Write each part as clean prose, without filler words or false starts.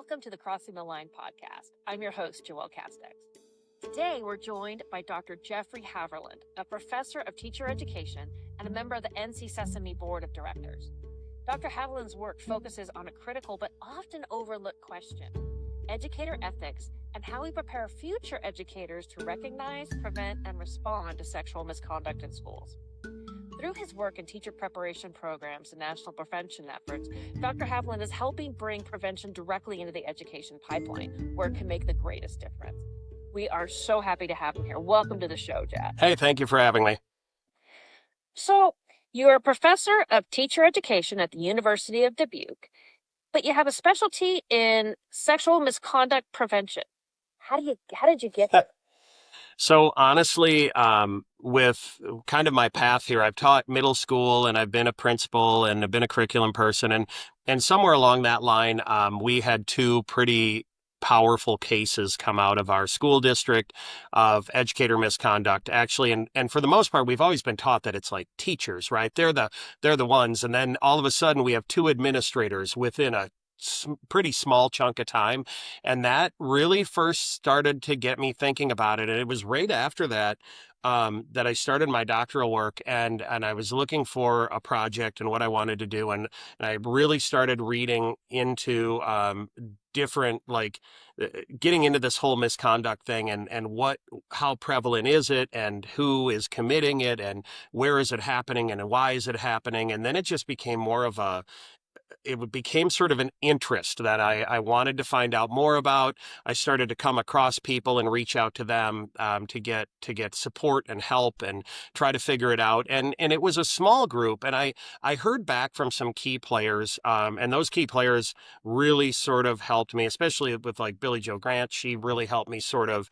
Welcome to the Crossing the Line podcast. I'm your host, Joelle Casteix. Today, we're joined by Dr. Jeffrey Haverland, a professor of teacher education and a member of the SESAME Board of Directors. Dr. Haverland's work focuses on a critical but often overlooked question: educator ethics and how we prepare future educators to recognize, prevent, and respond to sexual misconduct in schools. Through his work in teacher preparation programs and national prevention efforts, Dr. Haverland is helping bring prevention directly into the education pipeline, where it can make the greatest difference. We are so happy to have him here. Welcome to the show, Jeff. Hey, thank you for having me. So, you're a professor of teacher education at the University of Dubuque, but you have a specialty in sexual misconduct prevention. How did you get there? So honestly, with kind of my path here, I've taught middle school and I've been a principal and I've been a curriculum person. And somewhere along that line, we had two pretty powerful cases come out of our school district of educator misconduct, actually. And for the most part, we've always been taught that it's like teachers, right? They're the ones. And then all of a sudden we have two administrators within a pretty small chunk of time. And that really first started to get me thinking about it. And it was right after that that I started my doctoral work, and I was looking for a project and what I wanted to do. And I really started reading into different, getting into this whole misconduct thing and how prevalent is it and who is committing it and where is it happening and why is it happening. And then it just became more of it became sort of an interest that I wanted to find out more about. I started to come across people and reach out to them to get support and help and try to figure it out. And it was a small group, and I heard back from some key players, and those key players really sort of helped me, especially with like Billy Joe Grant. She really helped me sort of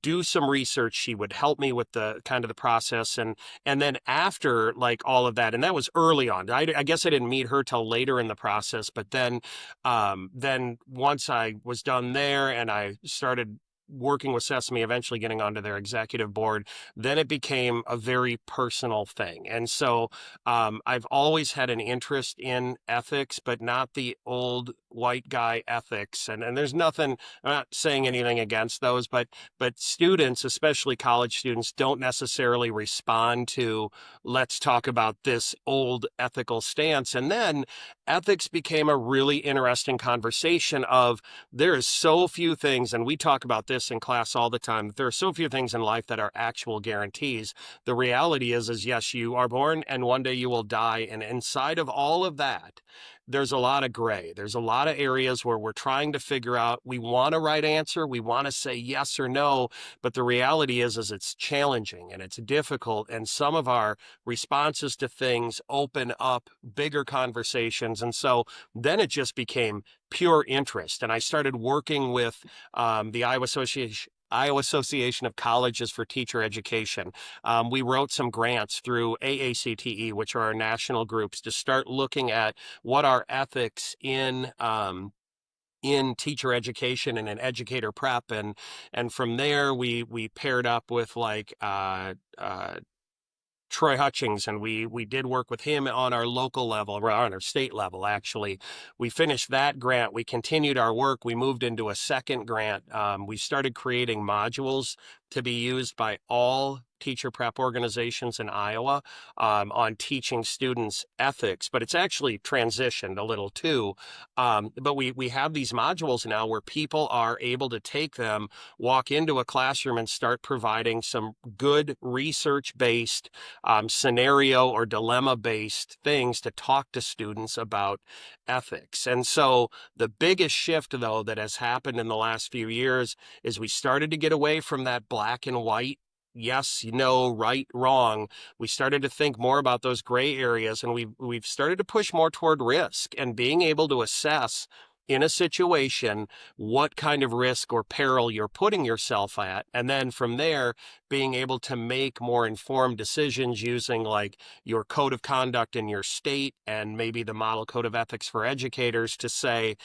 do some research. She would help me with the kind of the process. And then after like all of that, and that was early on, I guess I didn't meet her till later in the process, but then once I was done there and I started working with SESAME, eventually getting onto their executive board, then it became a very personal thing. And so I've always had an interest in ethics, but not the old white guy ethics. And there's nothing, I'm not saying anything against those, but students, especially college students, don't necessarily respond to, let's talk about this old ethical stance. And then ethics became a really interesting conversation of, there is so few things, and we talk about this in class all the time, there are so few things in life that are actual guarantees. The reality is yes, you are born and one day you will die. And inside of all of that, there's a lot of gray. There's a lot of areas where we're trying to figure out, we want a right answer. We want to say yes or no, but the reality is it's challenging and it's difficult. And some of our responses to things open up bigger conversations. And so then it just became pure interest. And I started working with the Iowa Association of Colleges for Teacher Education. We wrote some grants through AACTE, which are our national groups, to start looking at what are ethics in teacher education and in educator prep. And from there, we paired up with Troy Hutchings, and we did work with him on our local level, or on our state level, actually. We finished that grant. We continued our work. We moved into a second grant. We started creating modules to be used by all teacher prep organizations in Iowa on teaching students ethics, but it's actually transitioned a little too. But we have these modules now where people are able to take them, walk into a classroom and start providing some good research-based scenario or dilemma-based things to talk to students about ethics. And so the biggest shift, though, that has happened in the last few years is we started to get away from that black and white, yes, no, right, wrong. We started to think more about those gray areas, and we've started to push more toward risk and being able to assess in a situation what kind of risk or peril you're putting yourself at. And then from there, being able to make more informed decisions using like your code of conduct in your state and maybe the model code of ethics for educators to say,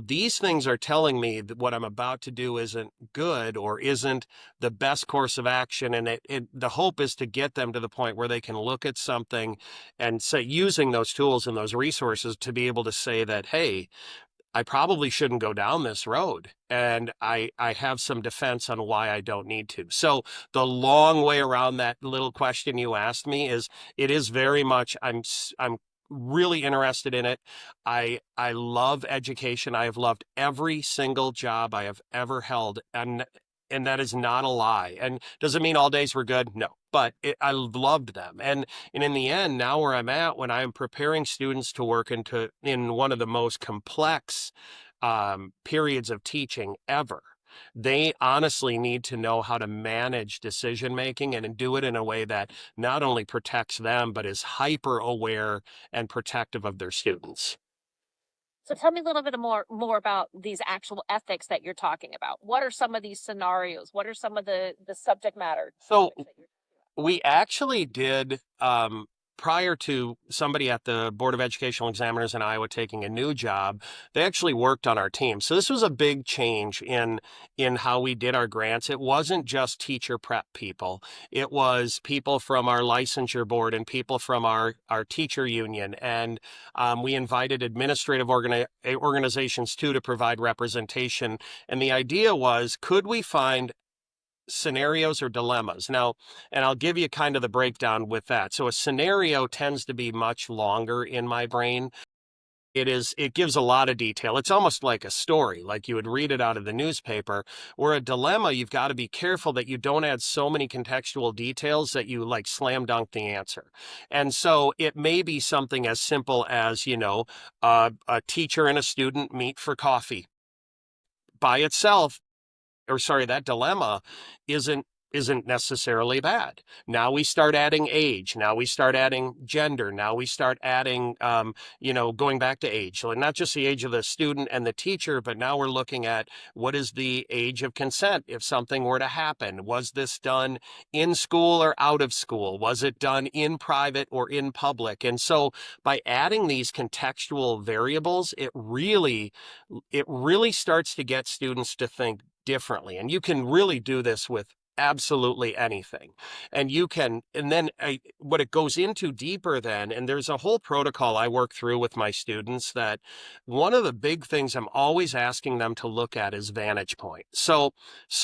these things are telling me that what I'm about to do isn't good or isn't the best course of action. And the hope is to get them to the point where they can look at something and say, using those tools and those resources to be able to say that, hey, I probably shouldn't go down this road. And I have some defense on why I don't need to. So the long way around that little question you asked me is it is very much, I'm really interested in it. I love education. I have loved every single job I have ever held. And that is not a lie. And does it mean all days were good? No, but I loved them. And in the end, now where I'm at, when I'm preparing students to work in one of the most complex periods of teaching ever, they honestly need to know how to manage decision making and do it in a way that not only protects them, but is hyper aware and protective of their students. So tell me a little bit more about these actual ethics that you're talking about. What are some of these scenarios? What are some of the subject matter So topics that you're we actually did, prior to somebody at the Board of Educational Examiners in Iowa taking a new job, they actually worked on our team. So this was a big change in how we did our grants. It wasn't just teacher prep people. It was people from our licensure board and people from our teacher union. And we invited administrative organizations too to provide representation. And the idea was, could we find scenarios or dilemmas. Now, and I'll give you kind of the breakdown with that. So a scenario tends to be much longer in my brain. It gives a lot of detail. It's almost like a story, like you would read it out of the newspaper. Where a dilemma, you've got to be careful that you don't add so many contextual details that you like slam dunk the answer. And so it may be something as simple as, a teacher and a student meet for coffee. By itself, or sorry, that dilemma isn't necessarily bad. Now we start adding age. Now we start adding gender. Now we start adding, going back to age. So not just the age of the student and the teacher, but now we're looking at what is the age of consent if something were to happen. Was this done in school or out of school? Was it done in private or in public? And so by adding these contextual variables, it really starts to get students to think differently. And you can really do this with absolutely anything. What it goes into deeper then, and there's a whole protocol I work through with my students that one of the big things I'm always asking them to look at is vantage point. So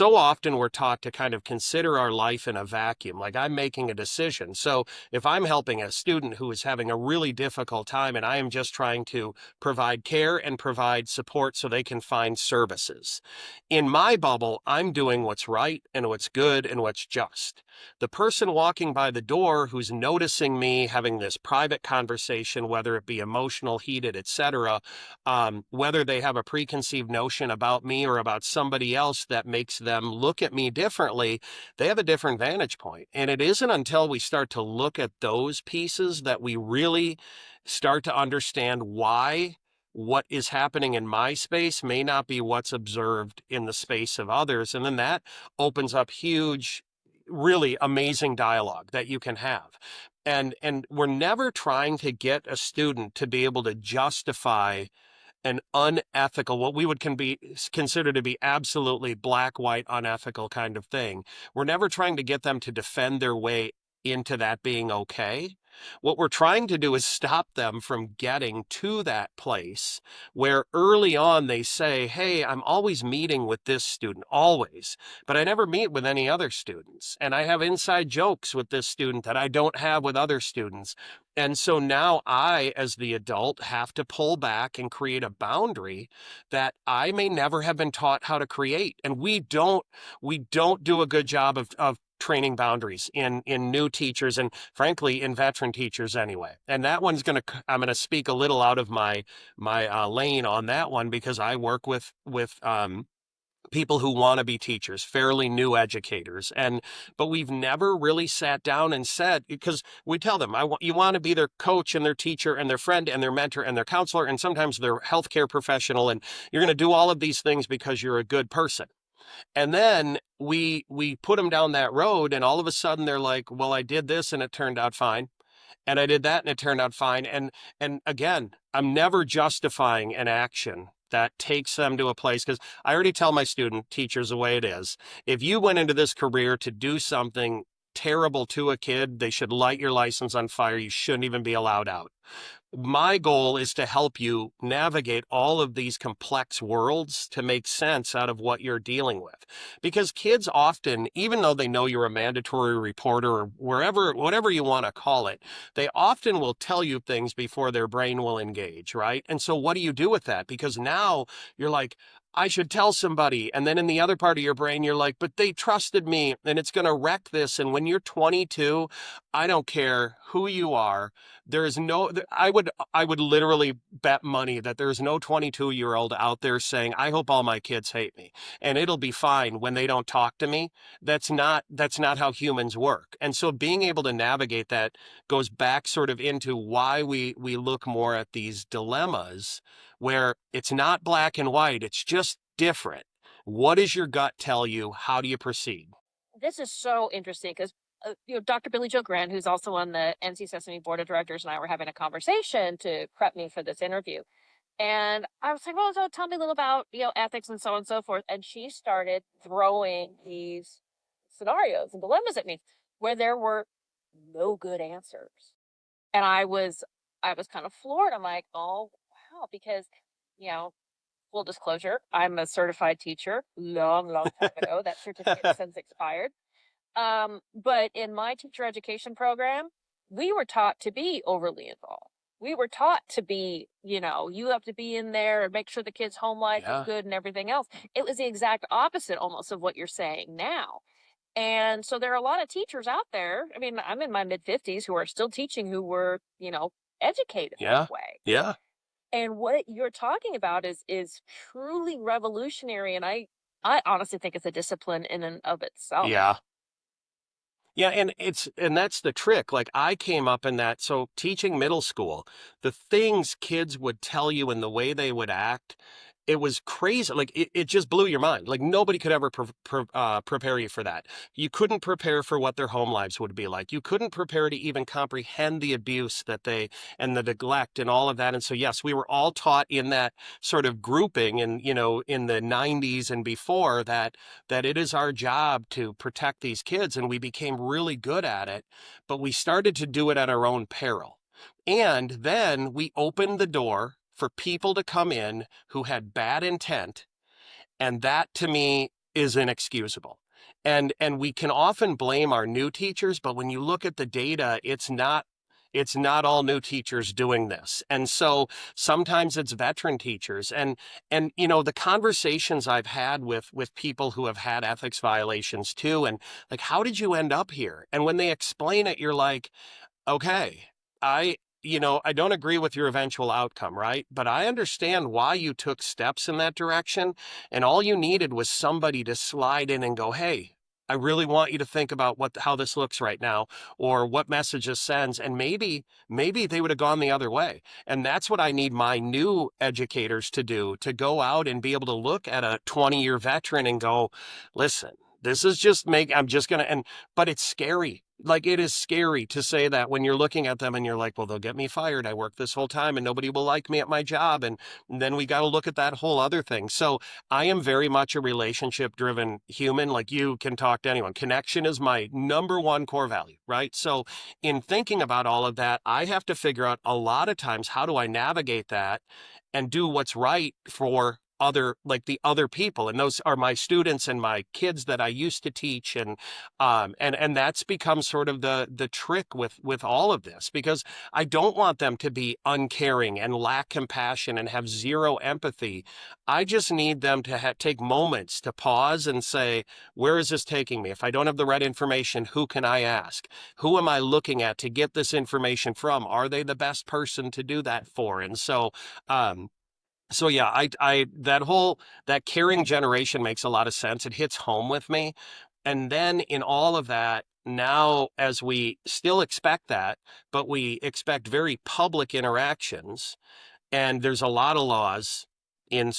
often we're taught to kind of consider our life in a vacuum, like I'm making a decision. So if I'm helping a student who is having a really difficult time and I am just trying to provide care and provide support so they can find services, in my bubble, I'm doing what's right and what's good and what's just. The person walking by the door who's noticing me having this private conversation, whether it be emotional, heated, etc., whether they have a preconceived notion about me or about somebody else that makes them look at me differently, they have a different vantage point. And it isn't until we start to look at those pieces that we really start to understand why what is happening in my space may not be what's observed in the space of others. And then that opens up huge, really amazing dialogue that you can have. And we're never trying to get a student to be able to justify an unethical, what we would consider to be absolutely black, white, unethical kind of thing. We're never trying to get them to defend their way into that being okay. What we're trying to do is stop them from getting to that place where early on they say, hey, I'm always meeting with this student, always, but I never meet with any other students. And I have inside jokes with this student that I don't have with other students. And so now I, as the adult, have to pull back and create a boundary that I may never have been taught how to create. And we don't do a good job of training boundaries in new teachers and frankly in veteran teachers anyway. And that one's I'm going to speak a little out of my lane on that one because I work with people who want to be teachers, fairly new educators. But we've never really sat down and said, because we tell them, you want to be their coach and their teacher and their friend and their mentor and their counselor and sometimes their healthcare professional. And you're going to do all of these things because you're a good person. And then we put them down that road and all of a sudden they're like, well, I did this and it turned out fine. And I did that and it turned out fine. And again, I'm never justifying an action that takes them to a place, because I already tell my student teachers the way it is. If you went into this career to do something terrible to a kid, they should light your license on fire. You shouldn't even be allowed out. My goal is to help you navigate all of these complex worlds to make sense out of what you're dealing with. Because kids often, even though they know you're a mandatory reporter or whatever you want to call it, they often will tell you things before their brain will engage, right? And so what do you do with that? Because now you're like, I should tell somebody. And then in the other part of your brain, you're like, but they trusted me and it's going to wreck this. And when you're 22, I don't care who you are. There is no, I would literally bet money that there's no 22-year-old out there saying, I hope all my kids hate me and it'll be fine when they don't talk to me. That's not how humans work. And so being able to navigate that goes back sort of into why we look more at these dilemmas where it's not black and white, it's just different. What does your gut tell you? How do you proceed? This is so interesting because Dr. Billy Joe Grant, who's also on the NC Sesame Board of Directors, and I were having a conversation to prep me for this interview. And I was like, well, so tell me a little about, ethics and so on and so forth. And she started throwing these scenarios and dilemmas at me where there were no good answers. And I was kind of floored. I'm like, oh, wow, because, you know, full disclosure, I'm a certified teacher long, long time ago. That certificate has since expired. But in my teacher education program, we were taught to be overly involved. We were taught to be, you have to be in there and make sure the kids' home life is Yeah. good and everything else. It was the exact opposite almost of what you're saying now. And so there are a lot of teachers out there. I mean, I'm in my mid 50s who are still teaching who were, educated Yeah. that way. Yeah. And what you're talking about is truly revolutionary. And I honestly think it's a discipline in and of itself. Yeah. Yeah, and that's the trick. Like I came up in that, so teaching middle school, the things kids would tell you and the way they would act, it was crazy. Like it just blew your mind. Like nobody could ever prepare you for that. You couldn't prepare for what their home lives would be like. You couldn't prepare to even comprehend the abuse that they and the neglect and all of that. And so yes, we were all taught in that sort of grouping and in the 90s and before that it is our job to protect these kids. And we became really good at it, but we started to do it at our own peril. And then we opened the door for people to come in who had bad intent. And that to me is inexcusable. And we can often blame our new teachers, but when you look at the data, it's not all new teachers doing this. And so sometimes it's veteran teachers. And the conversations I've had with people who have had ethics violations too, and like, how did you end up here? And when they explain it, you're like, okay, I don't agree with your eventual outcome, right? But I understand why you took steps in that direction. And all you needed was somebody to slide in and go, hey, I really want you to think about how this looks right now or what message this sends. And maybe they would have gone the other way. And that's what I need my new educators to do, to go out and be able to look at a 20-year veteran and go, listen, this is I'm just going to, but it's scary. Like it is scary to say that when you're looking at them and you're like, well, they'll get me fired. I worked this whole time and nobody will like me at my job. And then we got to look at that whole other thing. So I am very much a relationship driven human. Like you can talk to anyone. Connection is my number one core value, right? So in thinking about all of that, I have to figure out a lot of times, how do I navigate that and do what's right for the other people, and those are my students and my kids that I used to teach, and that's become sort of the trick with all of this, because I don't want them to be uncaring and lack compassion and have zero empathy. I just need them to take moments to pause and say, where is this taking me? If I don't have the right information, who can I ask? Who am I looking at to get this information from? Are they the best person to do that for? And so yeah, that caring generation makes a lot of sense. It hits home with me. And then in all of that, now as we still expect that, but we expect very public interactions, and there's a lot of laws in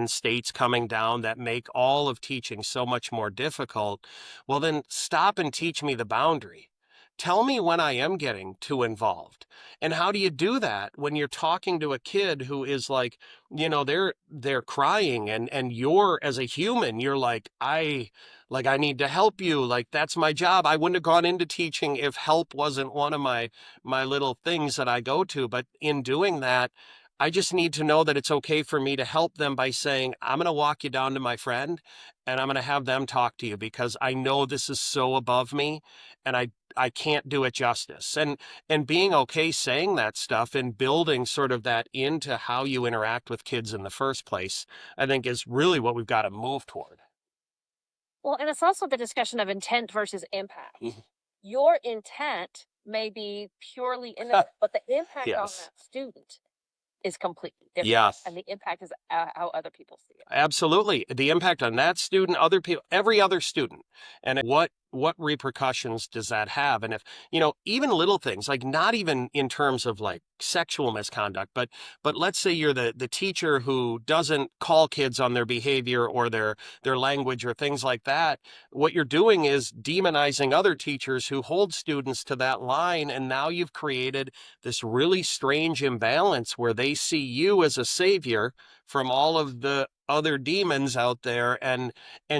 states coming down that make all of teaching so much more difficult. Well, then stop and teach me the boundary. tell me when I am getting too involved. And how do you do that when you're talking to a kid who is like, they're crying, and you're, as a human, you're like, I need to help you. Like, that's my job. I wouldn't have gone into teaching if help wasn't one of my little things that I go to. But in doing that, I just need to know that it's okay for me to help them by saying, I'm going to walk you down to my friend and I'm going to have them talk to you, because I know this is so above me and I can't do it justice. And being okay saying that stuff and building sort of that into how you interact with kids in the first place, I think is really what we've got to move toward. Well, and it's also the discussion of intent versus impact. Mhm. Your intent may be purely innocent, but the impact on Yes. that student is completely different. Yes. And the impact is how other people see it. Absolutely. The impact on that student, other people, every other student. And what repercussions does that have? And if, even little things, like not even in terms of like sexual misconduct, but let's say you're the teacher who doesn't call kids on their behavior or their language or things like that. What you're doing is demonizing other teachers who hold students to that line. And now you've created this really strange imbalance where they see you as a savior from all of the other demons out there, and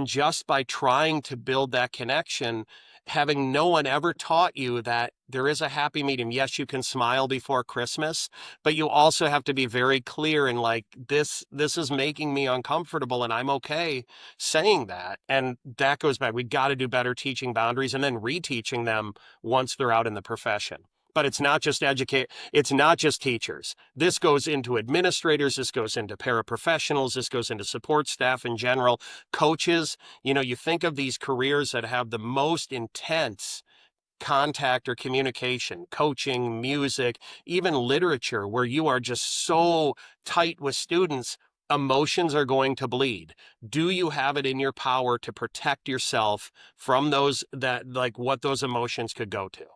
just by trying to build that connection, having no one ever taught you that there is a happy medium. Yes, you can smile before Christmas, but you also have to be very clear and like, this is making me uncomfortable and I'm okay saying that. And that goes back, we got to do better teaching boundaries and then reteaching them once they're out in the profession. But it's not just it's not just teachers. This goes into administrators, this goes into paraprofessionals, this goes into support staff in general, coaches. You think of these careers that have the most intense contact or communication, coaching, music, even literature, where you are just so tight with students. Emotions are going to bleed. Do you have it in your power to protect yourself from those, that like what those emotions could go to?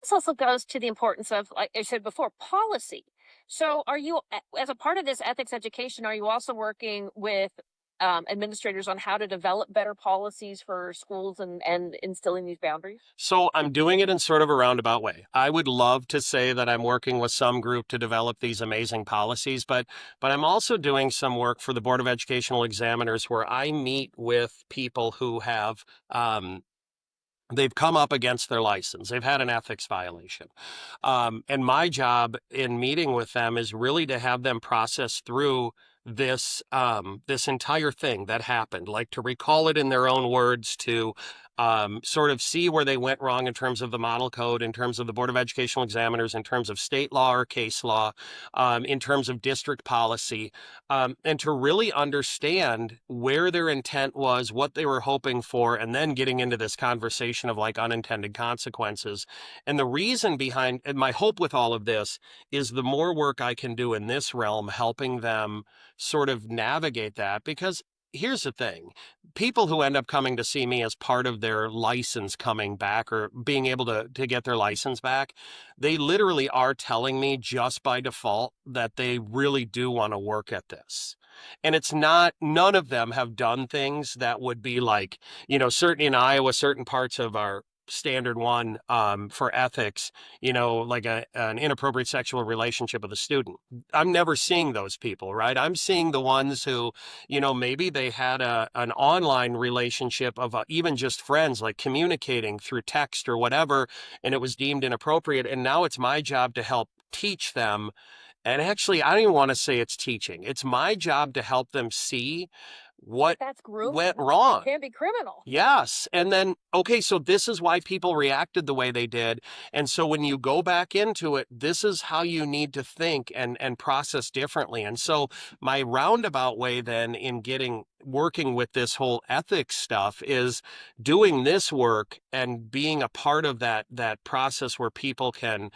This also goes to the importance of, like I said before, policy. So, are you, as a part of this ethics education, are you also working with administrators on how to develop better policies for schools and instilling these boundaries? So I'm doing it in sort of a roundabout way. I would love to say that I'm working with some group to develop these amazing policies, but I'm also doing some work for the Board of Educational Examiners where I meet with people who have they've come up against their license. They've had an ethics violation. And my job in meeting with them is really to have them process through this entire thing that happened, like to recall it in their own words, to sort of see where they went wrong in terms of the model code, in terms of the Board of Educational Examiners, in terms of state law or case law, in terms of district policy, and to really understand where their intent was, what they were hoping for, and then getting into this conversation of like unintended consequences. And the reason behind, and my hope with all of this is the more work I can do in this realm, helping them sort of navigate that, because here's the thing. People who end up coming to see me as part of their license coming back or being able to get their license back, they literally are telling me just by default that they really do want to work at this. And it's not, none of them have done things that would be like, certainly in Iowa, certain parts of our standard one for ethics, like an inappropriate sexual relationship with a student. I'm never seeing those people, right? I'm seeing the ones who, maybe they had an online relationship of even just friends, like communicating through text or whatever, and it was deemed inappropriate. And now it's my job to help teach them. And actually, I don't even want to say it's teaching. It's my job to help them see what That's grooming. went wrong. It can be criminal. Yes. And then, okay, so this is why people reacted the way they did. And so when you go back into it, this is how you need to think and process differently. And so my roundabout way then in working with this whole ethics stuff is doing this work and being a part of that process where people can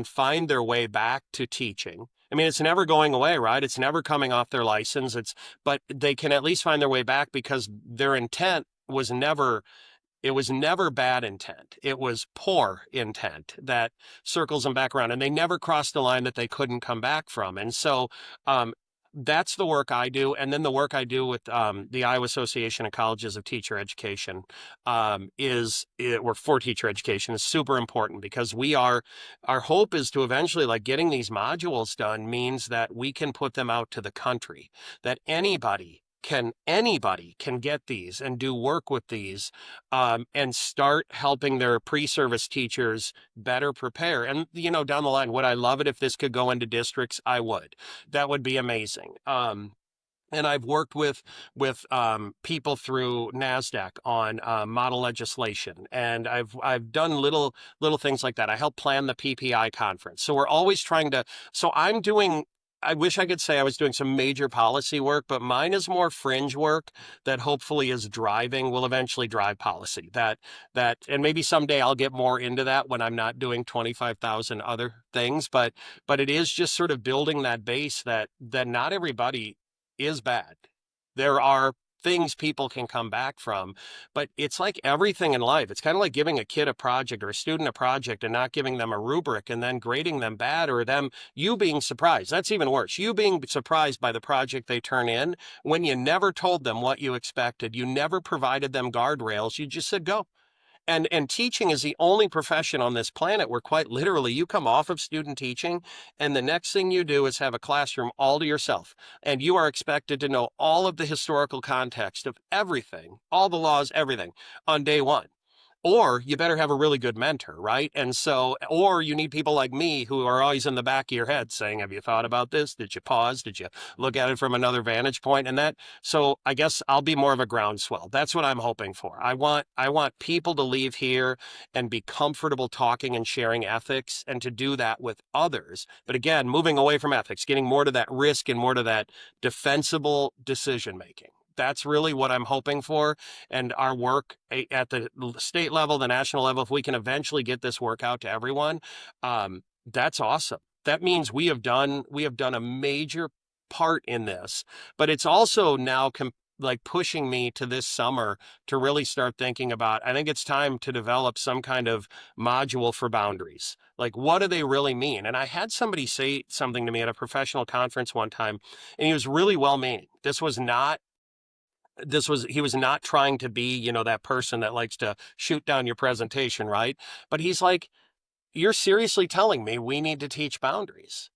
find their way back to teaching. I mean, it's never going away, right? It's never coming off their license. But they can at least find their way back because their intent was never bad intent. It was poor intent that circles them back around, and they never crossed the line that they couldn't come back from. And so, that's the work I do. And then the work I do with the Iowa Association of Colleges of Teacher Education or for teacher education is super important because our hope is to eventually, like, getting these modules done means that we can put them out to the country, that anybody can get these and do work with these, and start helping their pre-service teachers better prepare. And, down the line, would I love it if this could go into districts? I would. That would be amazing. And I've worked with people through NASDAQ on model legislation, and I've done little things like that. I helped plan the PPI conference. So we're always trying to. So I'm doing. I wish I could say I was doing some major policy work, but mine is more fringe work that hopefully will eventually drive policy. And maybe someday I'll get more into that when I'm not doing 25,000 other things. But it is just sort of building that base that not everybody is bad. There are things people can come back from, but it's like everything in life. It's kind of like giving a kid a project or a student a project and not giving them a rubric and then grading them bad, or you being surprised. That's even worse. You being surprised by the project they turn in when you never told them what you expected. You never provided them guardrails. You just said, go. And teaching is the only profession on this planet where quite literally you come off of student teaching and the next thing you do is have a classroom all to yourself. And you are expected to know all of the historical context of everything, all the laws, everything on day one. Or you better have a really good mentor, right? And so, or you need people like me who are always in the back of your head saying, have you thought about this? Did you pause? Did you look at it from another vantage point? So I guess I'll be more of a groundswell. That's what I'm hoping for. I want people to leave here and be comfortable talking and sharing ethics and to do that with others. But again, moving away from ethics, getting more to that risk and more to that defensible decision making. That's really what I'm hoping for. And our work at the state level, the national level, if we can eventually get this work out to everyone, that's awesome. That means we have done a major part in this, but it's also now like pushing me to this summer to really start thinking about, I think it's time to develop some kind of module for boundaries. Like, what do they really mean? And I had somebody say something to me at a professional conference one time, and he was really well-meaning. He was not trying to be, that person that likes to shoot down your presentation, right? But he's like, you're seriously telling me we need to teach boundaries?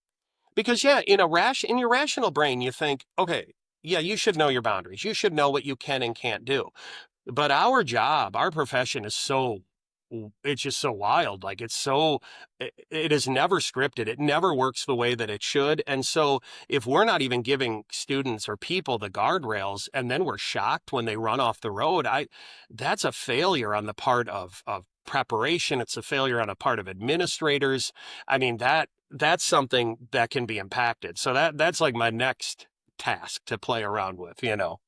Because yeah, in your rational brain, you think, okay, yeah, you should know your boundaries. You should know what you can and can't do. But our profession it's just so wild. Like it is never scripted. It never works the way that it should. And so if we're not even giving students or people the guardrails and then we're shocked when they run off the road, that's a failure on the part of preparation. It's a failure on a part of administrators. I mean, that's something that can be impacted. So that's like my next task to play around with. Well,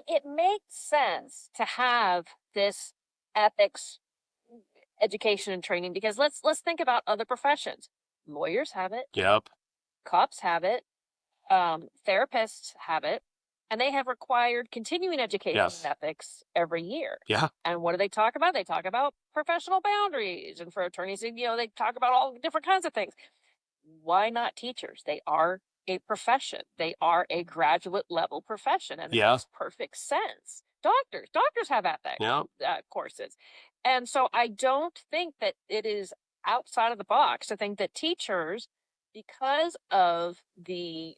it makes sense to have this ethics education and training because let's think about other professions. Lawyers have it. Yep. Cops have it. Therapists have it. And they have required continuing education Yes. in ethics every year. Yeah. And what do they talk about? They talk about professional boundaries. And for attorneys, they talk about all different kinds of things. Why not teachers? They are a profession. They are a graduate level profession. And it makes perfect sense. Doctors have ethics courses. And so I don't think that it is outside of the box to think that teachers, because of the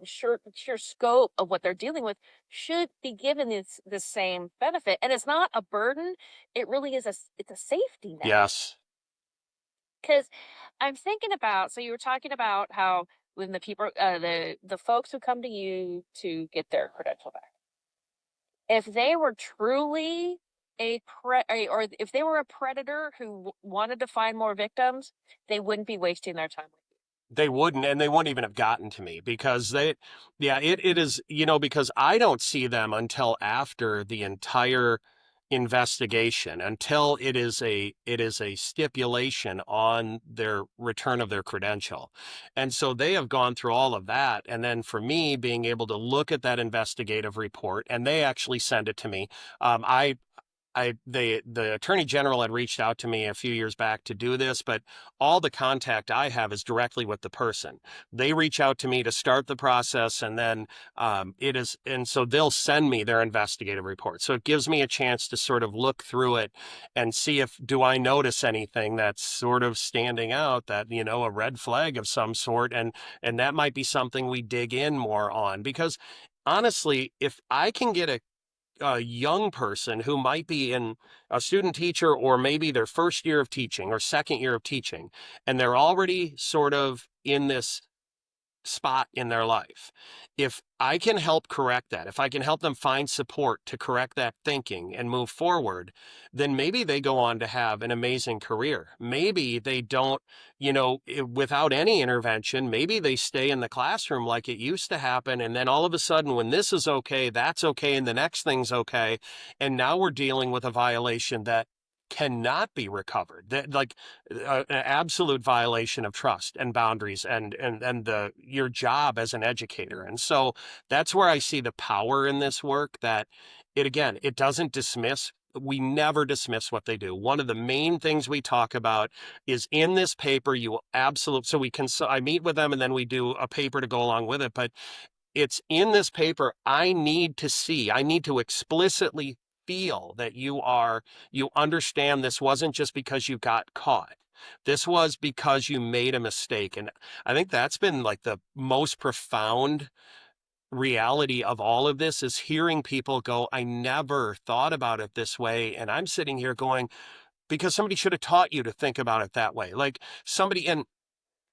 sheer scope of what they're dealing with, should be given the same benefit. And it's not a burden. It really is it's a safety net. Yes. Because I'm thinking about, so you were talking about how when the people, the folks who come to you to get their credential back, if they were truly or if they were a predator who wanted to find more victims, they wouldn't be wasting their time with you. They wouldn't, and they wouldn't even have gotten to me because it is, because I don't see them until after the entire investigation, until it is a stipulation on their return of their credential. And so they have gone through all of that. And then for me, being able to look at that investigative report, and they actually send it to me. the Attorney General had reached out to me a few years back to do this, but all the contact I have is directly with the person. They reach out to me to start the process, and then and so they'll send me their investigative report. So it gives me a chance to sort of look through it and see if do I notice anything that's sort of standing out, that, a red flag of some sort, and that might be something we dig in more on. Because honestly, if I can get a young person who might be in a student teacher, or maybe their first year of teaching or second year of teaching, and they're already sort of in this spot in their life. If I can help correct that, if I can help them find support to correct that thinking and move forward, then maybe they go on to have an amazing career. Maybe they don't, without any intervention, maybe they stay in the classroom like it used to happen. And then all of a sudden, when this is okay, that's okay, and the next thing's okay. And now we're dealing with a violation that cannot be recovered, that like an absolute violation of trust and boundaries and your job as an educator. And so that's where I see the power in this work, that it doesn't dismiss. We never dismiss what they do. One of the main things we talk about is in this paper, I meet with them, and then we do a paper to go along with it. But it's in this paper, I need to explicitly feel that you understand this wasn't just because you got caught. This was because you made a mistake. And I think that's been like the most profound reality of all of this, is hearing people go, I never thought about it this way. And I'm sitting here going, because somebody should have taught you to think about it that way. Like somebody, and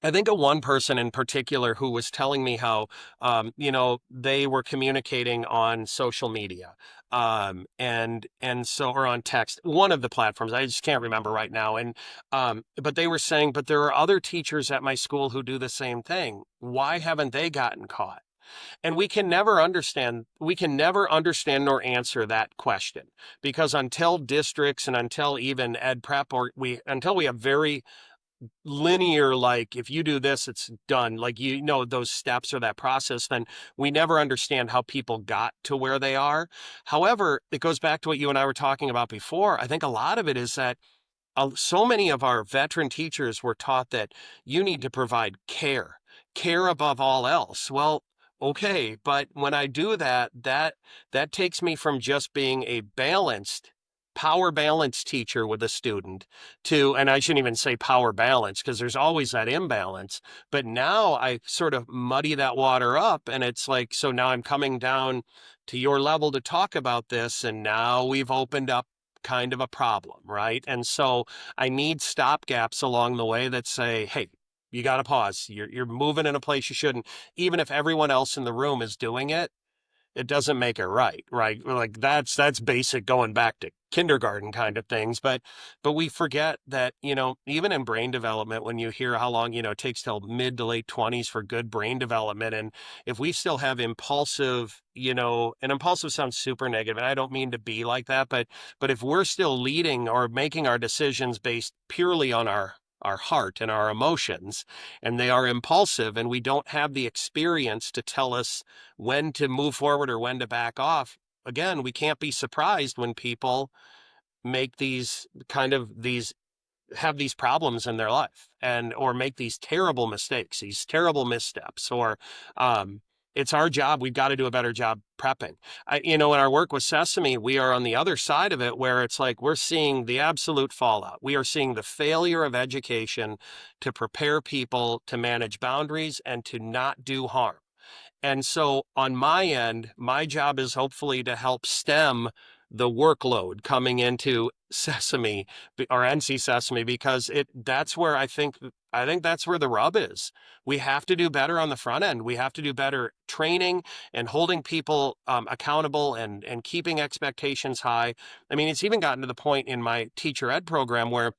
I think of one person in particular who was telling me how, they were communicating on social media, or on text, one of the platforms. I just can't remember right now. And but they were saying, but there are other teachers at my school who do the same thing. Why haven't they gotten caught? And we can never understand nor answer that question, because until districts and until even ed prep, until we have very linear, like if you do this, it's done, like, those steps or that process, then we never understand how people got to where they are. However, it goes back to what you and I were talking about before. I think a lot of it is that so many of our veteran teachers were taught that you need to provide care above all else. Well, okay, but when I do that takes me from just being a power balanced teacher with a student to, and I shouldn't even say power balance, because there's always that imbalance, but now I sort of muddy that water up, and it's like, so now I'm coming down to your level to talk about this, and now we've opened up kind of a problem, right? And so I need stopgaps along the way that say, hey, you got to pause. You're moving in a place you shouldn't. Even if everyone else in the room is doing it, it doesn't make it right? Like that's basic, going back to kindergarten kind of things. But we forget that, even in brain development, when you hear how long, it takes till mid to late 20s for good brain development. And if we still have impulsive, and impulsive sounds super negative, and I don't mean to be like that, but if we're still leading or making our decisions based purely on our heart and our emotions, and they are impulsive, and we don't have the experience to tell us when to move forward or when to back off, again, we can't be surprised when people make have these problems in their life, or make these terrible mistakes, these terrible missteps, or it's our job. We've got to do a better job prepping. In our work with SESAME, we are on the other side of it, where it's like we're seeing the absolute fallout. We are seeing the failure of education to prepare people to manage boundaries and to not do harm. And so on my end, my job is hopefully to help stem the workload coming into SESAME or NC SESAME, because that's where I think that's where the rub is. We have to do better on the front end. We have to do better training and holding people accountable and keeping expectations high. I mean, it's even gotten to the point in my teacher ed program where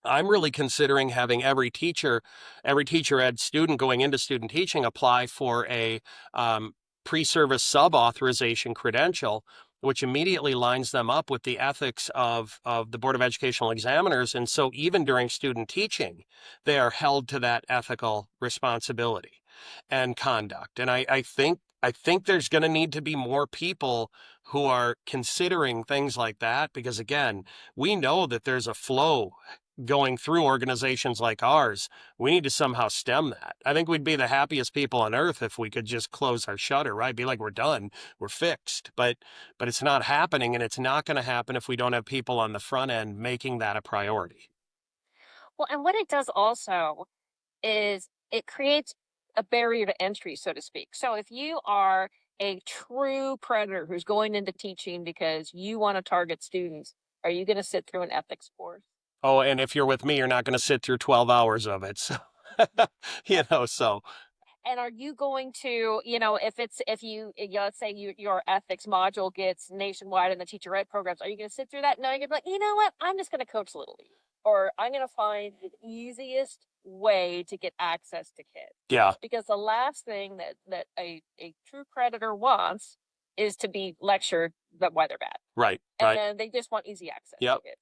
I'm really considering having every teacher ed student going into student teaching apply for a pre-service sub-authorization credential, which immediately lines them up with the ethics of the Board of Educational Examiners. And so even during student teaching, they are held to that ethical responsibility and conduct. And I think I think there's going to need to be more people who are considering things like that, because again, we know that there's a flow going through organizations like ours. We need to somehow stem that. I think we'd be the happiest people on earth if we could just close our shutter, right? Be like, we're done, we're fixed. But it's not happening, and it's not going to happen if we don't have people on the front end making that a priority. Well, and what it does also is it creates a barrier to entry, so to speak. So if you are a true predator who's going into teaching because you want to target students, are you going to sit through an ethics course? Oh, and if you're with me, you're not going to sit through 12 hours of it. So, so And are you going to, if let's say your ethics module gets nationwide in the teacher ed programs, are you going to sit through that? No, you're going to be like, you know what? I'm just going to coach Little League, or I'm going to find the easiest way to get access to kids. yeah, Because the last thing that a true predator wants is to be lectured that why they're bad. right, And right. then they just want easy access Yep. to it.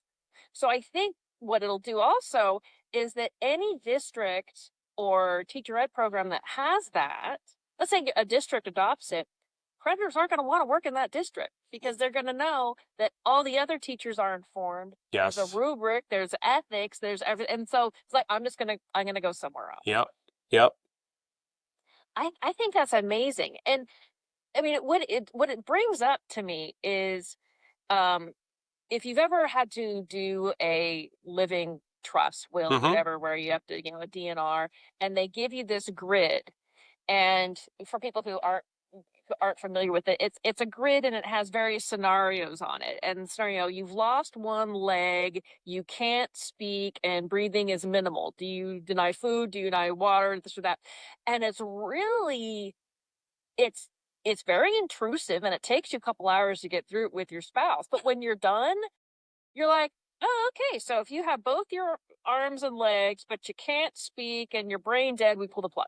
So I think what it'll do also is that any district or teacher ed program that has that, let's say a district adopts it, predators aren't going to want to work in that district because they're going to know that all the other teachers are informed. Yes. There's a rubric, there's ethics, there's everything. And so it's like, I'm going to go somewhere else. Yep. Yep. I think that's amazing. And I mean, what it brings up to me is, if you've ever had to do a living trust will, Mhm. whatever, where you have to, a DNR, and they give you this grid, and for people who aren't familiar with it, it's a grid and it has various scenarios on it. And scenario, you've lost one leg, you can't speak, and breathing is minimal. Do you deny food? Do you deny water? This or that? And it's it's very intrusive, and it takes you a couple hours to get through it with your spouse. But when you're done, you're like, oh, okay. So if you have both your arms and legs, but you can't speak and you're brain dead, we pull the plug.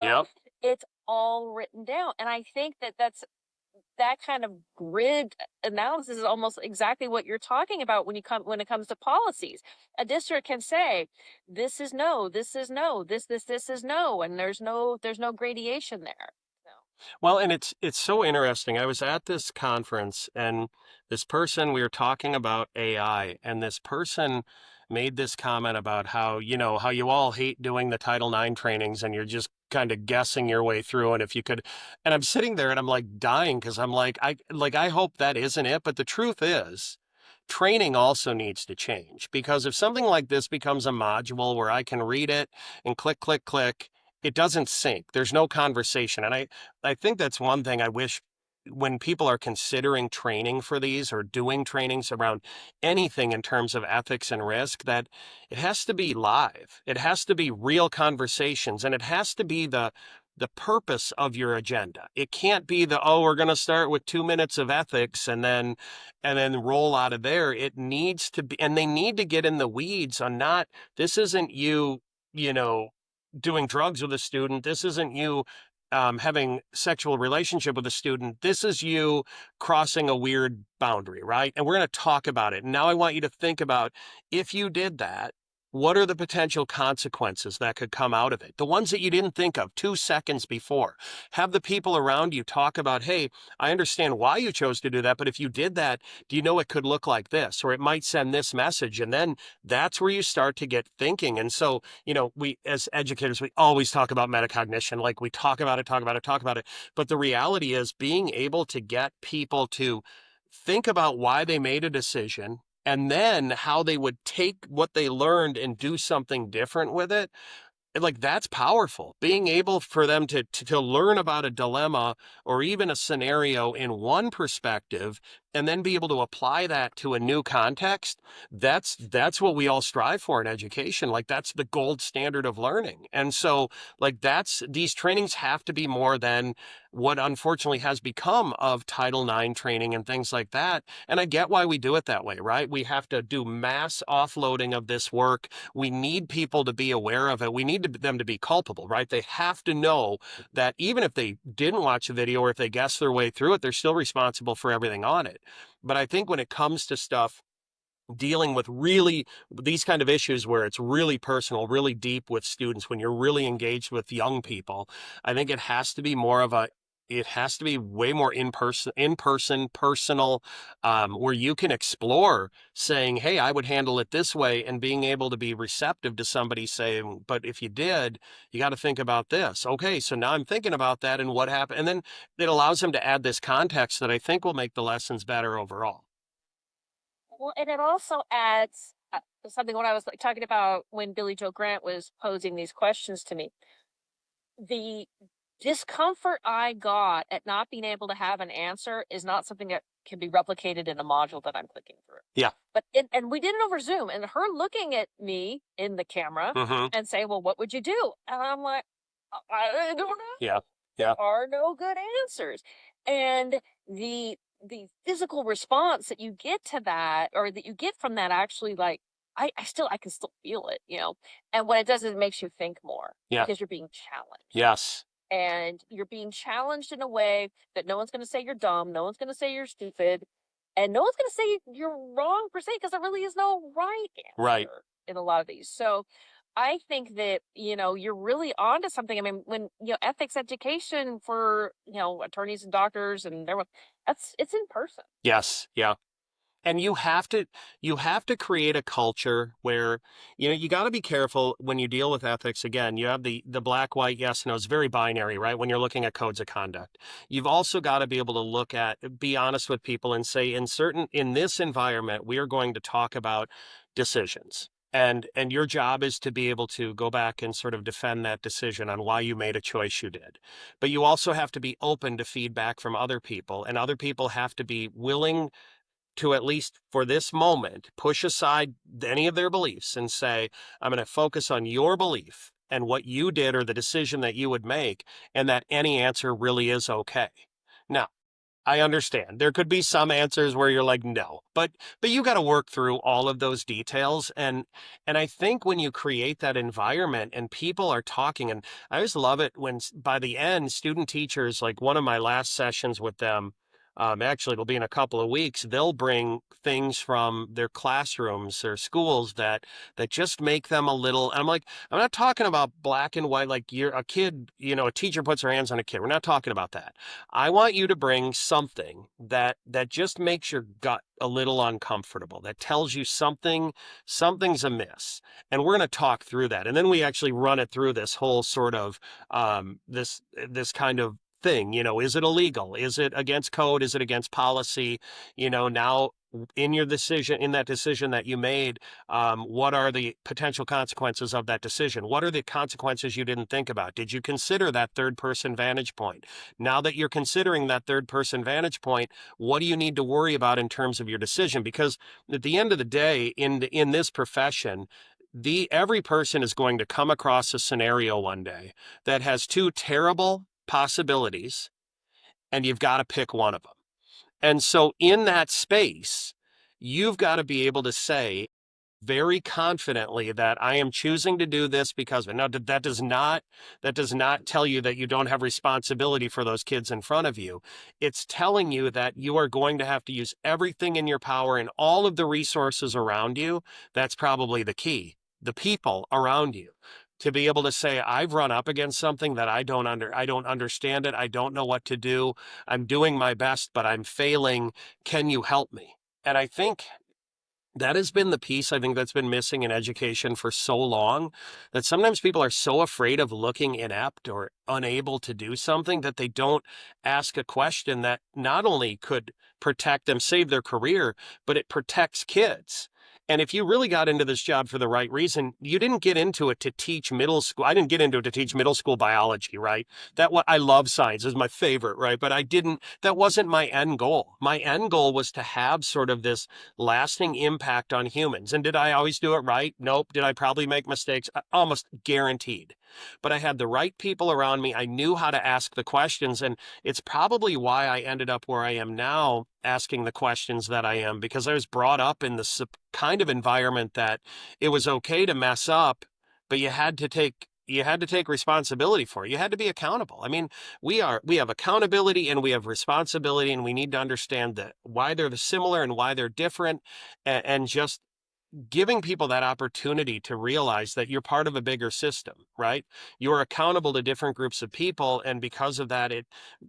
Yep. It's all written down. And I think that kind of grid analysis is almost exactly what you're talking about when it comes to policies. A district can say, this is no, this is no, this is no, and there's no gradation there. Well, and it's so interesting. I was at this conference, and this person, we were talking about AI, and this person made this comment about how, how you all hate doing the Title IX trainings and you're just kind of guessing your way through. And if you could, and I'm sitting there and I'm like dying because I'm like, I hope that isn't it. But the truth is, training also needs to change, because if something like this becomes a module where I can read it and click, click, click, it doesn't sync. There's no conversation. And I think that's one thing I wish, when people are considering training for these or doing trainings around anything in terms of ethics and risk, that it has to be live. It has to be real conversations, and it has to be the purpose of your agenda. It can't be we're going to start with 2 minutes of ethics and then roll out of there. It needs to be, and they need to get in the weeds on not, this isn't you, doing drugs with a student. This isn't you having sexual relationship with a student. This is you crossing a weird boundary, right? And we're going to talk about it. And now I want you to think about, if you did that, what are the potential consequences that could come out of it? The ones that you didn't think of 2 seconds before. Have the people around you talk about, hey, I understand why you chose to do that, but if you did that, do you know it could look like this, or it might send this message? And then that's where you start to get thinking. And so, we as educators, we always talk about metacognition, like we talk about it. But the reality is, being able to get people to think about why they made a decision, and then how they would take what they learned and do something different with it. Like, that's powerful. Being able for them to learn about a dilemma or even a scenario in one perspective, and then be able to apply that to a new context. That's what we all strive for in education. Like, that's the gold standard of learning. And so, like, these trainings have to be more than what unfortunately has become of Title IX training and things like that. And I get why we do it that way, right? We have to do mass offloading of this work. We need people to be aware of it. We need them to be culpable, right? They have to know that even if they didn't watch a video or if they guessed their way through it, they're still responsible for everything on it. But I think when it comes to stuff dealing with really these kind of issues where it's really personal, really deep with students, when you're really engaged with young people, I think it has to be more of a it has to be way more in person, personal, where you can explore saying, hey, I would handle it this way, and being able to be receptive to somebody saying, but if you did, you got to think about this. Okay, so now I'm thinking about that and what happened. And then it allows them to add this context that I think will make the lessons better overall. Well, and it also adds something when I was like talking about when Billy Joe Grant was posing these questions to me. The discomfort I got at not being able to have an answer is not something that can be replicated in a module that I'm clicking through. Yeah. But and we did it over Zoom, and her looking at me in the camera Mm-hmm. and saying, "Well, what would you do?" And I'm like, I don't know. Yeah. Yeah. There are no good answers, and the physical response that you get to that, or that you get from that, actually, like I can still feel it, And what it does is it makes you think more Yeah. because you're being challenged. Yes. And you're being challenged in a way that no one's going to say you're dumb, no one's going to say you're stupid, and no one's going to say you're wrong per se, because there really is no right answer Right. in a lot of these. So I think that, you're really onto something. I mean, when, ethics education for, attorneys and doctors and everyone, it's in person. Yes. Yeah. And you have to create a culture where, you got to be careful when you deal with ethics. Again, you have the black, white, yes, no. It's very binary, right? When you're looking at codes of conduct, you've also got to be able to be honest with people and say, in this environment, we are going to talk about decisions. And your job is to be able to go back and sort of defend that decision on why you made a choice you did. But you also have to be open to feedback from other people, and other people have to be willing to, at least for this moment, push aside any of their beliefs and say, I'm going to focus on your belief and what you did or the decision that you would make, and that any answer really is okay. Now, I understand there could be some answers where you're like, no, but you got to work through all of those details. And I think when you create that environment and people are talking, and I always love it when by the end, student teachers, like one of my last sessions with them, actually, it'll be in a couple of weeks. They'll bring things from their classrooms or schools that just make them a little. I'm like, I'm not talking about black and white, like you're a kid, a teacher puts her hands on a kid. We're not talking about that. I want you to bring something that just makes your gut a little uncomfortable, that tells you something's amiss. And we're going to talk through that. And then we actually run it through this whole sort of this kind of thing. Is it illegal? Is it against code? Is it against policy? Now in that decision that you made, what are the potential consequences of that decision? What are the consequences you didn't think about? Did you consider that third person vantage point? Now that you're considering that third person vantage point, what do you need to worry about in terms of your decision? Because at the end of the day, in this profession, every person is going to come across a scenario one day that has two terrible possibilities, and you've got to pick one of them. And so in that space, you've got to be able to say very confidently that I am choosing to do this because of it. Now, that does not tell you that you don't have responsibility for those kids in front of you. It's telling you that you are going to have to use everything in your power and all of the resources around you. That's probably the key. The people around you, to be able to say, I've run up against something that I don't understand it. I don't know what to do. I'm doing my best, but I'm failing. Can you help me? And I think that has been the piece I think that's been missing in education for so long, that sometimes people are so afraid of looking inept or unable to do something that they don't ask a question that not only could protect them, save their career, but it protects kids. And if you really got into this job for the right reason, you didn't get into it to teach middle school. I didn't get into it to teach middle school biology, right? I love science, is my favorite, right? But that wasn't my end goal. My end goal was to have sort of this lasting impact on humans. And did I always do it right? Nope. Did I probably make mistakes? Almost guaranteed. But I had the right people around me. I knew how to ask the questions. And it's probably why I ended up where I am now, asking the questions that I am, because I was brought up in this kind of environment that it was okay to mess up, but you had to take responsibility for it. You had to be accountable. I mean, we have accountability and we have responsibility, and we need to understand that why they're similar and why they're different, and just giving people that opportunity to realize that you're part of a bigger system, right? You're accountable to different groups of people, and because of that,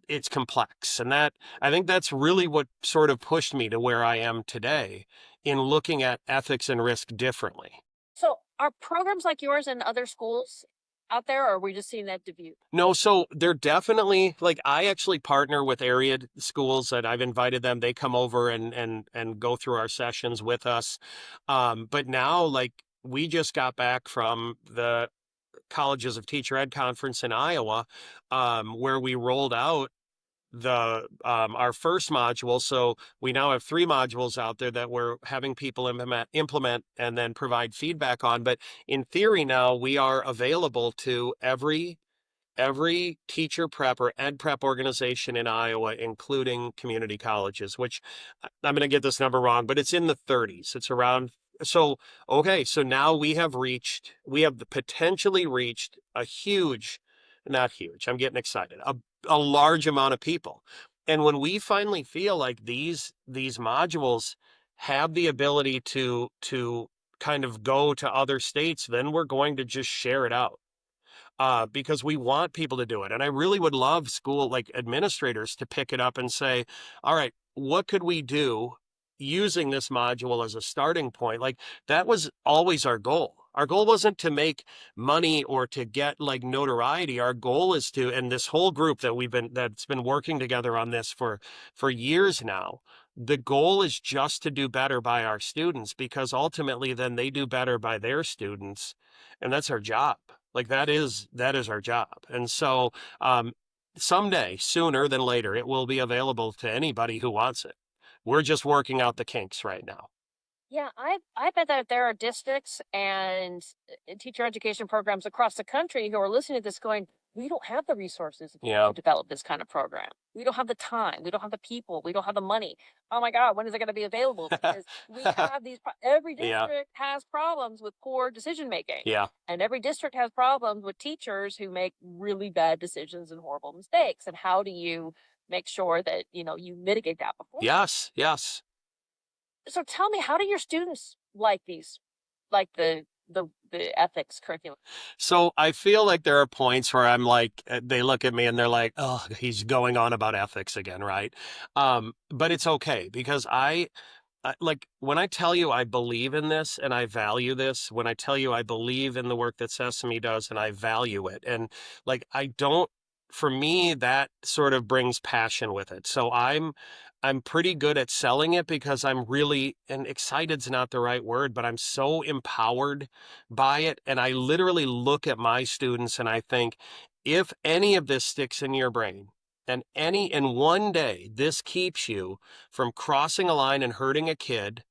it's complex. And that, I think that's really what sort of pushed me to where I am today in looking at ethics and risk differently. So, are programs like yours in other schools out there, or are we just seeing that Dubuque? No, so they're definitely, like, I actually partner with area schools that I've invited them. They come over and go through our sessions with us. But now, like, we just got back from the Colleges of Teacher Ed conference in Iowa, where we rolled out the our first module. So we now have 3 modules out there that we're having people implement and then provide feedback on. But in theory now, we are available to every teacher prep or ed prep organization in Iowa, including community colleges, which I'm going to get this number wrong, but it's in the 30s. It's around. So, okay. So now we have potentially reached a huge, not huge, I'm getting excited, a large amount of people. And when we finally feel like these modules have the ability to kind of go to other states, then we're going to just share it out, because we want people to do it. And I really would love school, like, administrators to pick it up and say, all right, what could we do using this module as a starting point? Like, that was always our goal. Our goal wasn't to make money or to get, like, notoriety. Our goal is to, and this whole group that's been working together on this for years now, the goal is just to do better by our students, because ultimately then they do better by their students. And that's our job. Like, that is our job. And so, someday, sooner than later, it will be available to anybody who wants it. We're just working out the kinks right now. Yeah, I bet that there are districts and teacher education programs across the country who are listening to this going, we don't have the resources Yeah. to develop this kind of program. We don't have the time. We don't have the people. We don't have the money. Oh my God, when is it going to be available? Because we have every Yeah. district has problems with poor decision making. Yeah. And every district has problems with teachers who make really bad decisions and horrible mistakes. And how do you make sure that, you mitigate that before? Yes. Yes. So tell me, how do your students like like the ethics curriculum? So I feel like there are points where I'm like, they look at me and they're like, oh, he's going on about ethics again, right? But it's okay, because like, when I tell you I believe in this and I value this, when I tell you I believe in the work that SESAME does and I value it, and, like, for me, that sort of brings passion with it. So I'm pretty good at selling it, because I'm really, and excited's not the right word, but I'm so empowered by it. And I literally look at my students and I think, if any of this sticks in your brain, and in one day this keeps you from crossing a line and hurting a kid,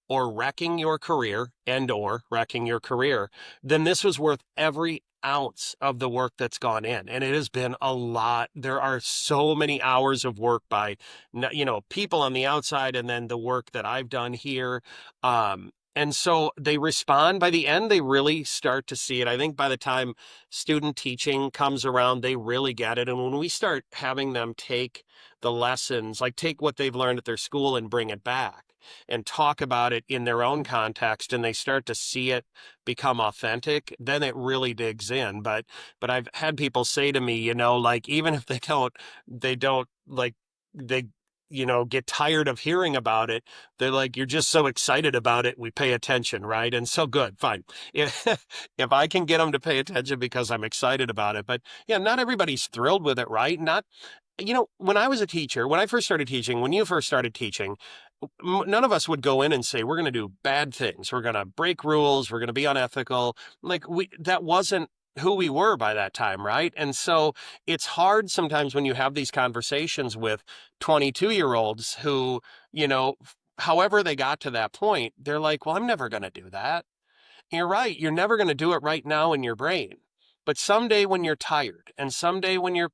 or wrecking your career, then this was worth every ounce of the work that's gone in. And it has been a lot. There are so many hours of work by, people on the outside, and then the work that I've done here. And so they respond. By the end, they really start to see it. I think by the time student teaching comes around, they really get it. And when we start having them take the lessons, like, take what they've learned at their school and bring it back and talk about it in their own context, and they start to see it become authentic, then it really digs in. But I've had people say to me, like, even if they don't like, they, get tired of hearing about it, they're like, you're just so excited about it, we pay attention, right? And so, good, fine. If I can get them to pay attention because I'm excited about it. But yeah, not everybody's thrilled with it, right? Not, when I was a teacher, when I first started teaching, when you first started teaching, none of us would go in and say, we're going to do bad things, we're going to break rules, we're going to be unethical. Like, that wasn't who we were by that time, right? And so it's hard sometimes when you have these conversations with 22-year-olds who, however they got to that point, they're like, well, I'm never going to do that. You're right. You're never going to do it right now in your brain. But someday when you're tired, and someday when you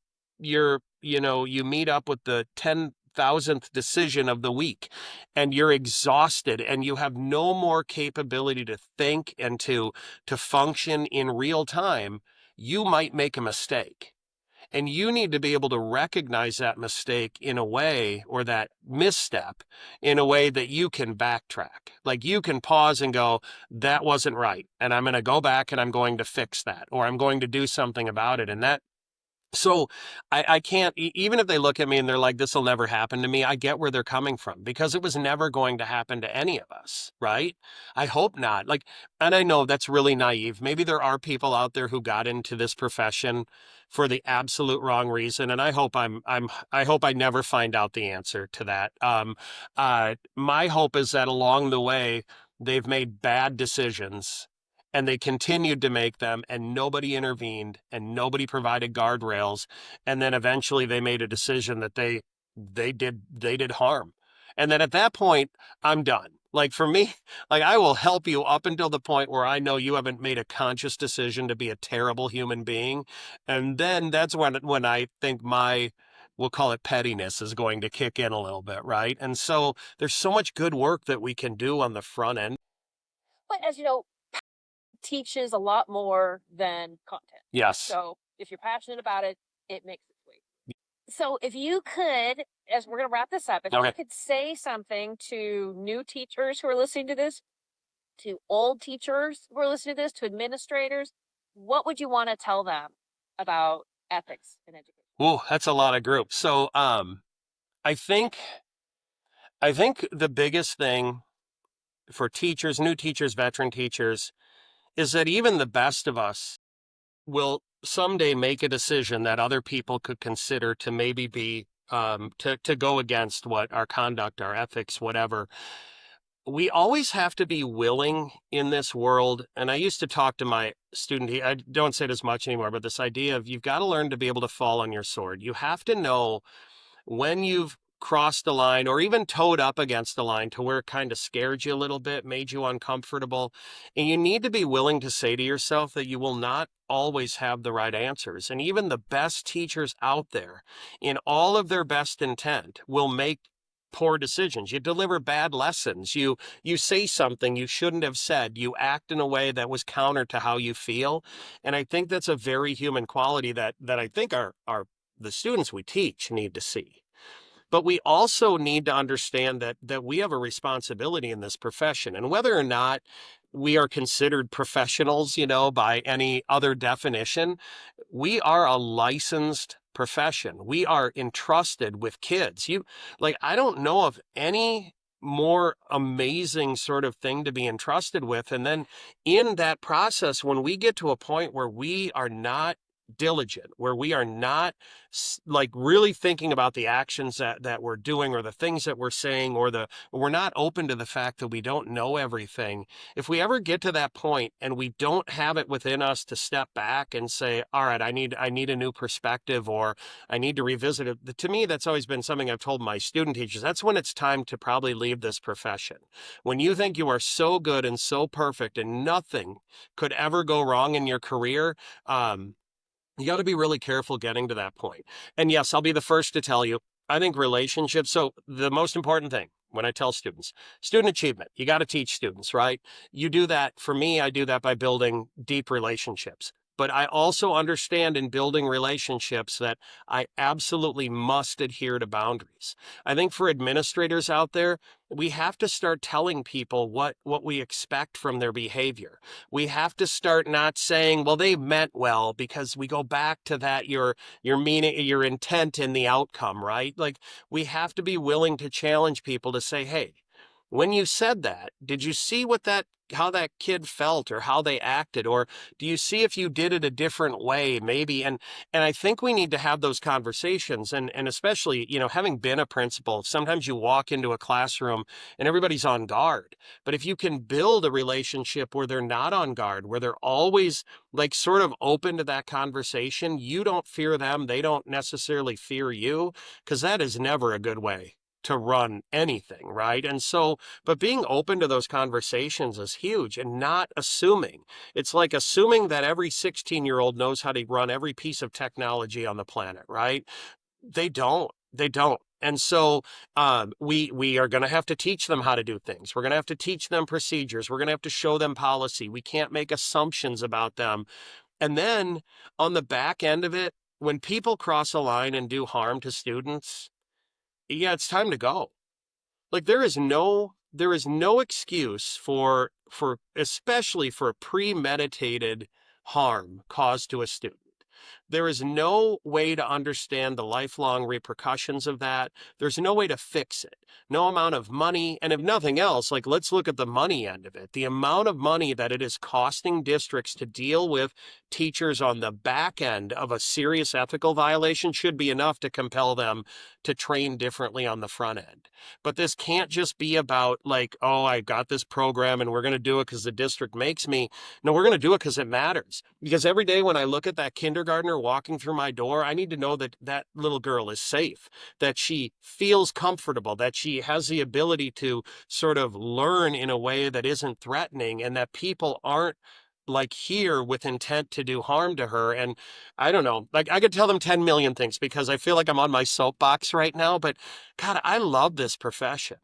meet up with the 10,000th decision of the week, and you're exhausted and you have no more capability to think and to function in real time, you might make a mistake. And you need to be able to recognize that mistake in a way, or that misstep in a way that you can backtrack. Like you can pause and go, that wasn't right. And I'm going to go back and I'm going to fix that, or I'm going to do something about it. And that so I can't, even if they look at me and they're like, this will never happen to me, I get where they're coming from, because it was never going to happen to any of us, right? I hope not. Like, and I know that's really naive. Maybe there are people out there who got into this profession for the absolute wrong reason. And I hope I hope I never find out the answer to that. My hope is that along the way, they've made bad decisions and they continued to make them, and nobody intervened and nobody provided guardrails. And then eventually they made a decision that they did harm. And then at that point, I'm done. Like for me, like I will help you up until the point where I know you haven't made a conscious decision to be a terrible human being. And then that's when I think we'll call it pettiness, is going to kick in a little bit, right? And so there's so much good work that we can do on the front end. But as you know, teaches a lot more than content. Yes. So if you're passionate about it, it makes it sweet. So if you could, as we're going to wrap this up, if you could say something to new teachers who are listening to this, to old teachers who are listening to this, to administrators, what would you want to tell them about ethics in education? Oh, that's a lot of groups. So I think the biggest thing for teachers, new teachers, veteran teachers, is that even the best of us will someday make a decision that other people could consider to maybe be to go against what our conduct, our ethics, whatever. We always have to be willing in this world. And I used to talk to my student, I don't say it as much anymore, but this idea of you've got to learn to be able to fall on your sword. You have to know when you've crossed the line, or even toed up against the line to where it kind of scared you a little bit, made you uncomfortable. And you need to be willing to say to yourself that you will not always have the right answers. And even the best teachers out there, in all of their best intent, will make poor decisions. You deliver bad lessons. You say something you shouldn't have said. You act in a way that was counter to how you feel. And I think that's a very human quality that I think our the students we teach need to see. But we also need to understand that we have a responsibility in this profession. And whether or not we are considered professionals, by any other definition, we are a licensed profession. We are entrusted with kids. I don't know of any more amazing sort of thing to be entrusted with. And then in that process, when we get to a point where we are not diligent, where we are not really thinking about the actions that we're doing, or the things that we're saying, or we're not open to the fact that we don't know everything. If we ever get to that point and we don't have it within us to step back and say, all right, I need a new perspective, or I need to revisit it. To me, that's always been something I've told my student teachers. That's when it's time to probably leave this profession. When you think you are so good and so perfect and nothing could ever go wrong in your career, you got to be really careful getting to that point. And yes, I'll be the first to tell you, I think relationships. So the most important thing when I tell students, student achievement, you got to teach students, right? You do that. For me, I do that by building deep relationships. But I also understand in building relationships that I absolutely must adhere to boundaries. I think for administrators out there, we have to start telling people what we expect from their behavior. We have to start not saying, well, they meant well, because we go back to that, your meaning, your intent in the outcome, right? Like, we have to be willing to challenge people to say, hey, when you said that, did you see how that kid felt, or how they acted? Or do you see if you did it a different way, maybe? And I think we need to have those conversations. And especially, having been a principal, sometimes you walk into a classroom and everybody's on guard. But if you can build a relationship where they're not on guard, where they're always sort of open to that conversation, you don't fear them, they don't necessarily fear you, because that is never a good way to run anything, right? And so, but being open to those conversations is huge, and not assuming. It's like assuming that every 16-year-old knows how to run every piece of technology on the planet, right? They don't. And so we are going to have to teach them how to do things. We're going to have to teach them procedures. We're going to have to show them policy. We can't make assumptions about them. And then on the back end of it, when people cross a line and do harm to students, yeah, it's time to go. Like there is no excuse for especially for premeditated harm caused to a student. There is no way to understand the lifelong repercussions of that. There's no way to fix it. No amount of money, and if nothing else, like let's look at the money end of it. The amount of money that it is costing districts to deal with teachers on the back end of a serious ethical violation should be enough to compel them to train differently on the front end. But this can't just be about like, oh, I got this program and we're going to do it because the district makes me. No, we're going to do it because it matters. Because every day when I look at that kindergartner walking through my door, I need to know that that little girl is safe, that she feels comfortable, that she has the ability to sort of learn in a way that isn't threatening, and that people aren't like here with intent to do harm to her. And I don't know, like I could tell them 10 million things because I feel like I'm on my soapbox right now, but God, I love this profession.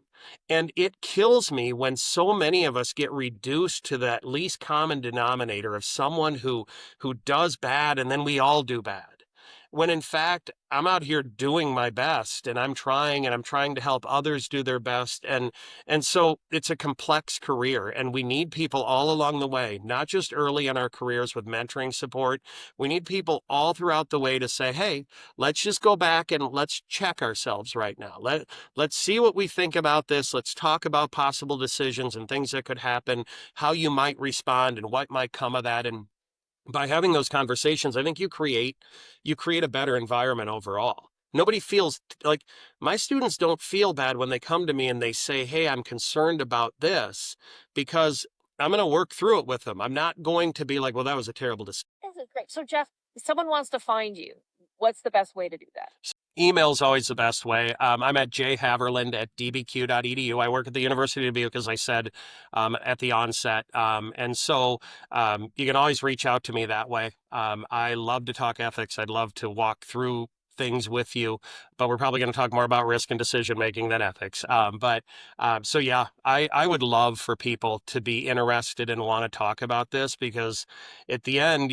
And it kills me when so many of us get reduced to that least common denominator of someone who does bad and then we all do bad. When in fact, I'm out here doing my best and I'm trying to help others do their best. And so it's a complex career and we need people all along the way, not just early in our careers with mentoring support. We need people all throughout the way to say, hey, let's just go back and let's check ourselves right now. Let's see what we think about this. Let's talk about possible decisions and things that could happen, how you might respond and what might come of that. And by having those conversations, I think you create a better environment overall. Nobody feels like my students don't feel bad when they come to me and they say, "Hey, I'm concerned about this," because I'm going to work through it with them. I'm not going to be like, "Well, that was a terrible decision." This is great. So, Jeff, if someone wants to find you, what's the best way to do that? Email's always the best way. I'm at jhaverland@dbq.edu. I work at the University of Dubuque, as I said at the onset. And so you can always reach out to me that way. I love to talk ethics. I'd love to walk through things with you, but we're probably going to talk more about risk and decision making than ethics. So yeah, I would love for people to be interested and want to talk about this because at the end,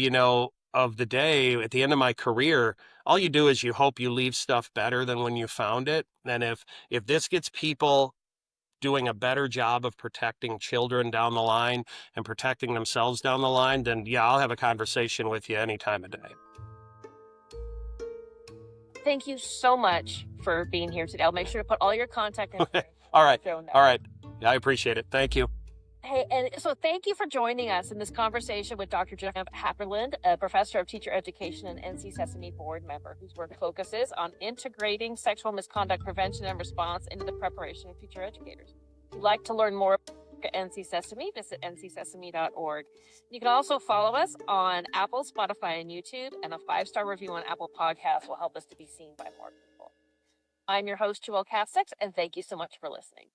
of the day, at the end of my career, all you do is you hope you leave stuff better than when you found it. And if this gets people doing a better job of protecting children down the line and protecting themselves down the line, then yeah, I'll have a conversation with you any time of day. Thank you so much for being here today. I'll make sure to put all your contact information. All right. Show notes. All right. Yeah, I appreciate it. Thank you. Hey, and so thank you for joining us in this conversation with Dr. Jeff Haverland, a professor of teacher education and NC SESAME board member whose work focuses on integrating sexual misconduct prevention and response into the preparation of future educators. If you'd like to learn more about NC SESAME, visit ncsesame.org. You can also follow us on Apple, Spotify, and YouTube, and a 5-star review on Apple Podcasts will help us to be seen by more people. I'm your host, Joelle Casteix, and thank you so much for listening.